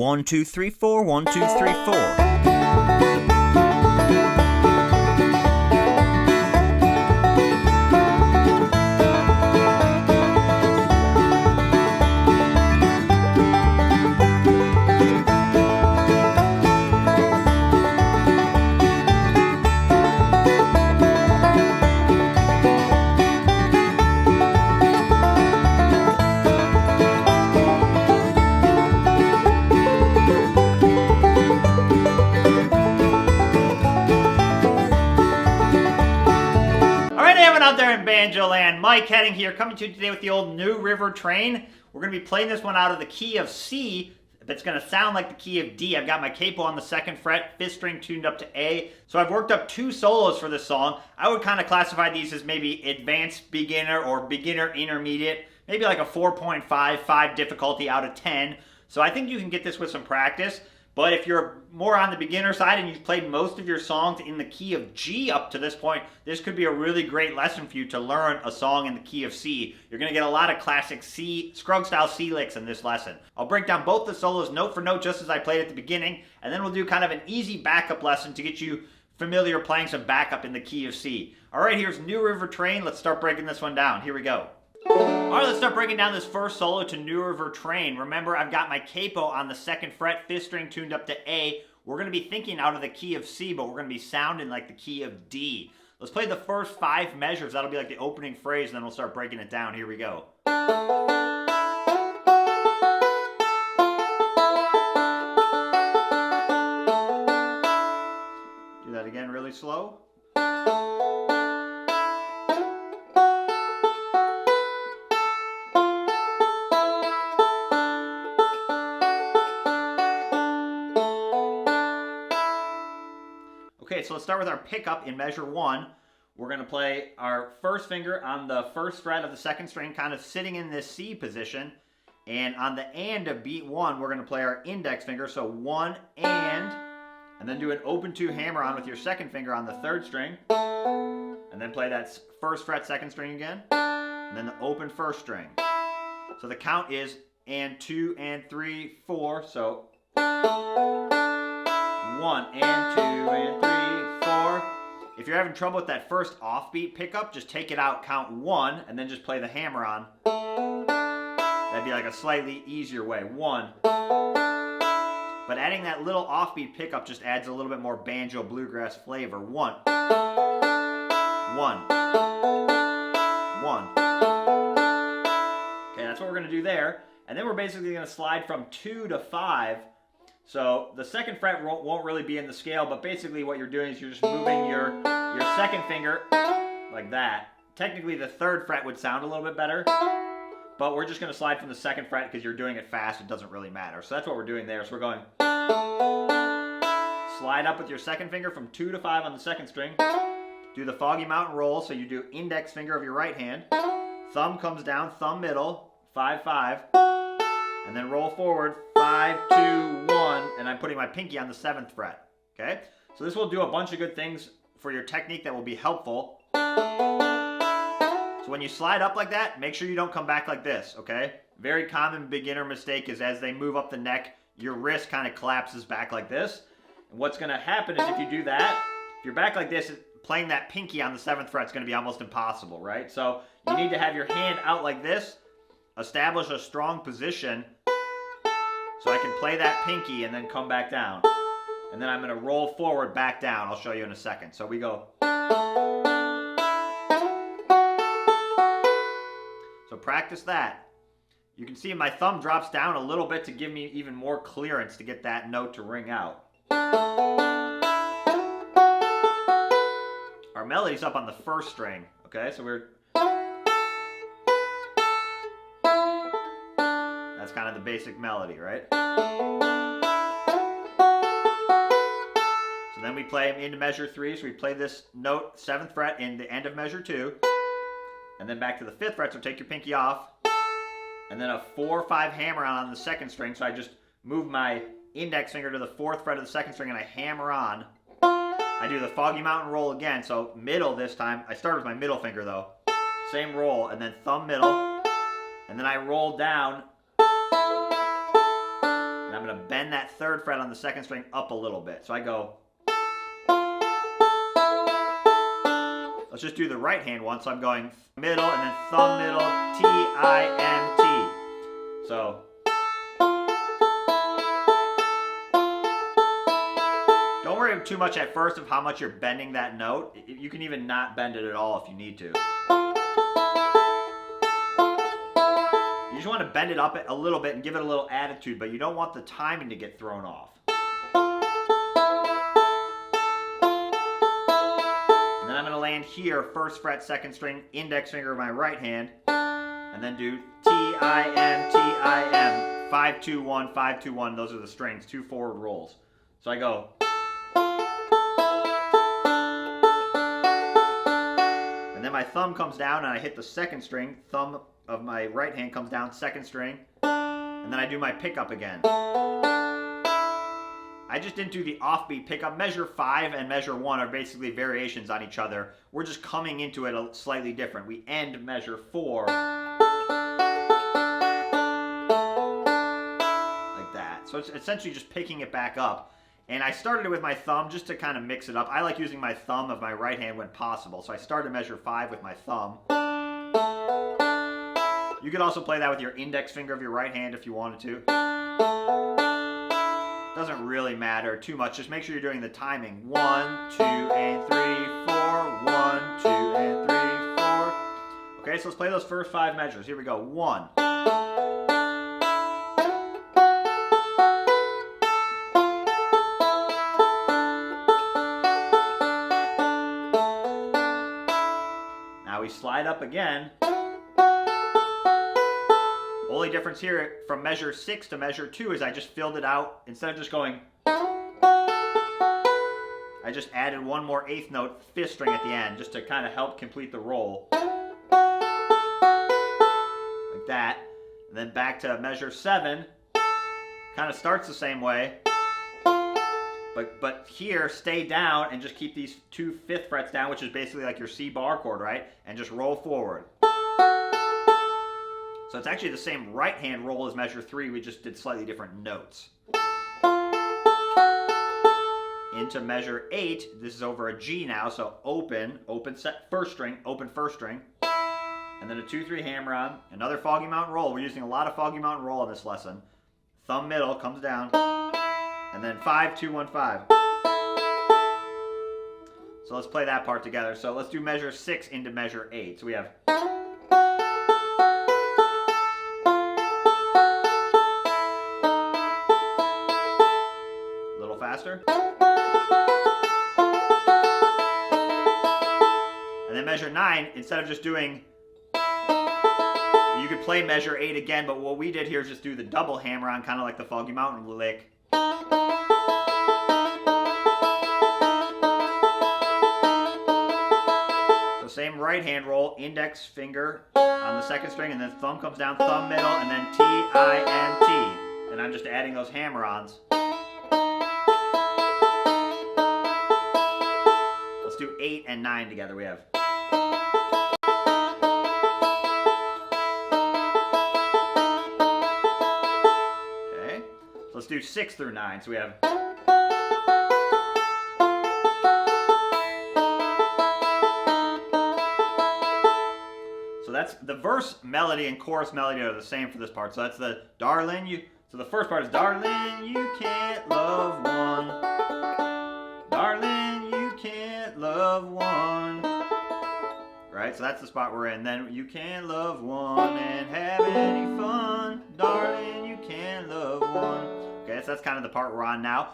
1, 2, 3, 4, 1, 2, 3, 4. Out there in Banjo land, Mike Heading here, coming to you today with the old New River Train. We're going to be playing this one out of the key of C, but it's going to sound like the key of D. I've got my capo on the 2nd fret, 5th string tuned up to A. So I've worked up 2 solos for this song. I would kind of classify these as maybe advanced beginner or beginner intermediate, maybe like a 4.5, 5 difficulty out of 10. So I think you can get this with some practice. But if you're more on the beginner side and you've played most of your songs in the key of G up to this point, this could be a really great lesson for you to learn a song in the key of C. You're going to get a lot of classic C, Scruggs style C licks in this lesson. I'll break down both the solos note for note just as I played at the beginning, and then we'll do kind of an easy backup lesson to get you familiar playing some backup in the key of C. Alright, here's New River Train. Let's start breaking this one down. Here we go. Alright, let's start breaking down this first solo to New River Train. Remember, I've got my capo on the 2nd fret, 5th string tuned up to A. We're going to be thinking out of the key of C, but we're going to be sounding like the key of D. Let's play the first 5 measures. That'll be like the opening phrase, and then we'll start breaking it down. Here we go. Do that again really slow. Okay, so let's start with our pickup in measure 1. We're going to play our first finger on the 1st fret of the 2nd string, kind of sitting in this C position. And on the and of beat 1, we're going to play our index finger. So 1 and then do an open 2 hammer on with your 2nd finger on the 3rd string. And then play that 1st fret 2nd string again. And then the open 1st string. So the count is and 2 and 3, 4. So 1 and 2 and 3, 4. If you're having trouble with that first offbeat pickup, just take it out, count 1, and then just play the hammer on. That'd be like a slightly easier way. 1. But adding that little offbeat pickup just adds a little bit more banjo bluegrass flavor. 1. 1. 1. Okay, that's what we're going to do there. And then we're basically going to slide from 2 to 5. So the 2nd fret won't really be in the scale, but basically what you're doing is you're just moving your 2nd finger like that. Technically the 3rd fret would sound a little bit better, but we're just going to slide from the 2nd fret because you're doing it fast. It doesn't really matter. So that's what we're doing there. So we're going slide up with your 2nd finger from 2 to 5 on the 2nd string. Do the Foggy Mountain roll. So you do index finger of your right hand. Thumb comes down, thumb middle, 5, 5. And then roll forward, 5, 2, 1, and I'm putting my pinky on the 7th fret, okay? So this will do a bunch of good things for your technique that will be helpful. So when you slide up like that, make sure you don't come back like this, okay? Very common beginner mistake is as they move up the neck, your wrist kind of collapses back like this. And what's going to happen is if you do that, if you're back like this, playing that pinky on the 7th fret is going to be almost impossible, right? So you need to have your hand out like this, establish a strong position, so I can play that pinky and then come back down. And then I'm going to roll forward back down. I'll show you in a second. So we go. So practice that. You can see my thumb drops down a little bit to give me even more clearance to get that note to ring out. Our melody's up on the 1st string. Okay, so that's kind of the basic melody, right? So then we play into measure 3. So we play this note, 7th fret, in the end of measure 2. And then back to the 5th fret, so take your pinky off. And then a 4, 5 hammer on the 2nd string. So I just move my index finger to the 4th fret of the 2nd string and I hammer on. I do the Foggy Mountain roll again, so middle this time. I start with my middle finger though. Same roll, and then thumb middle. And then I roll down. And I'm going to bend that third fret on the second string up a little bit. So I go. Let's just do the right hand one. So I'm going middle and then thumb middle, T, I, M, T. So. Don't worry too much at first of how much you're bending that note. You can even not bend it at all if you need to. You just want to bend it up a little bit and give it a little attitude, but you don't want the timing to get thrown off. And then I'm going to land here, first fret, second string, index finger of my right hand, and then do T, I, M, T, I, M, 5, 2, 1, 5, 2, 1. Those are the strings, 2 forward rolls. So I go. And then my thumb comes down and I hit the second string. Thumb of my right hand comes down, second string. And then I do my pickup again. I just didn't do the offbeat pickup. Measure 5 and measure 1 are basically variations on each other. We're just coming into it slightly different. We end measure 4 like that. So it's essentially just picking it back up. And I started it with my thumb just to kind of mix it up. I like using my thumb of my right hand when possible. So I started measure 5 with my thumb. You could also play that with your index finger of your right hand if you wanted to. Doesn't really matter too much. Just make sure you're doing the timing. 1, 2, and 3, 4. 1, 2, and 3, 4. Okay, so let's play those first 5 measures. Here we go. 1. We slide up again. Only difference here from measure 6 to measure 2 is I just filled it out. Instead of just going, I just added one more 8th note, 5th string at the end, just to kind of help complete the roll. Like that. And then back to measure 7. Kind of starts the same way. But here, stay down and just keep these 2 5th frets down, which is basically like your C bar chord, right? And just roll forward. So it's actually the same right hand roll as measure 3, we just did slightly different notes. Into measure 8, this is over a G now, so open set first string, open first string. And then a 2-3 hammer on, another Foggy Mountain roll. We're using a lot of Foggy Mountain roll in this lesson. Thumb middle comes down. And then 5, 2, 1, 5. So let's play that part together. So let's do measure 6 into measure 8. So we have. A little faster. And then measure 9, instead of just doing. You could play measure 8 again, but what we did here is just do the double hammer on, kind of like the Foggy Mountain lick. So same right hand roll, index finger on the second string, and then thumb comes down, thumb middle, and then T, I, N, T. And I'm just adding those hammer-ons. Let's do 8 and 9 together. We have. Okay. So let's do 6 through 9. So we have. That's the verse melody and chorus melody are the same for this part. So that's the darling you. So the first part is darling you can't love one. Darling you can't love one. Right? So that's the spot we're in. Then you can't love one and have any fun. Darling you can't love one. Okay, so that's kind of the part we're on now.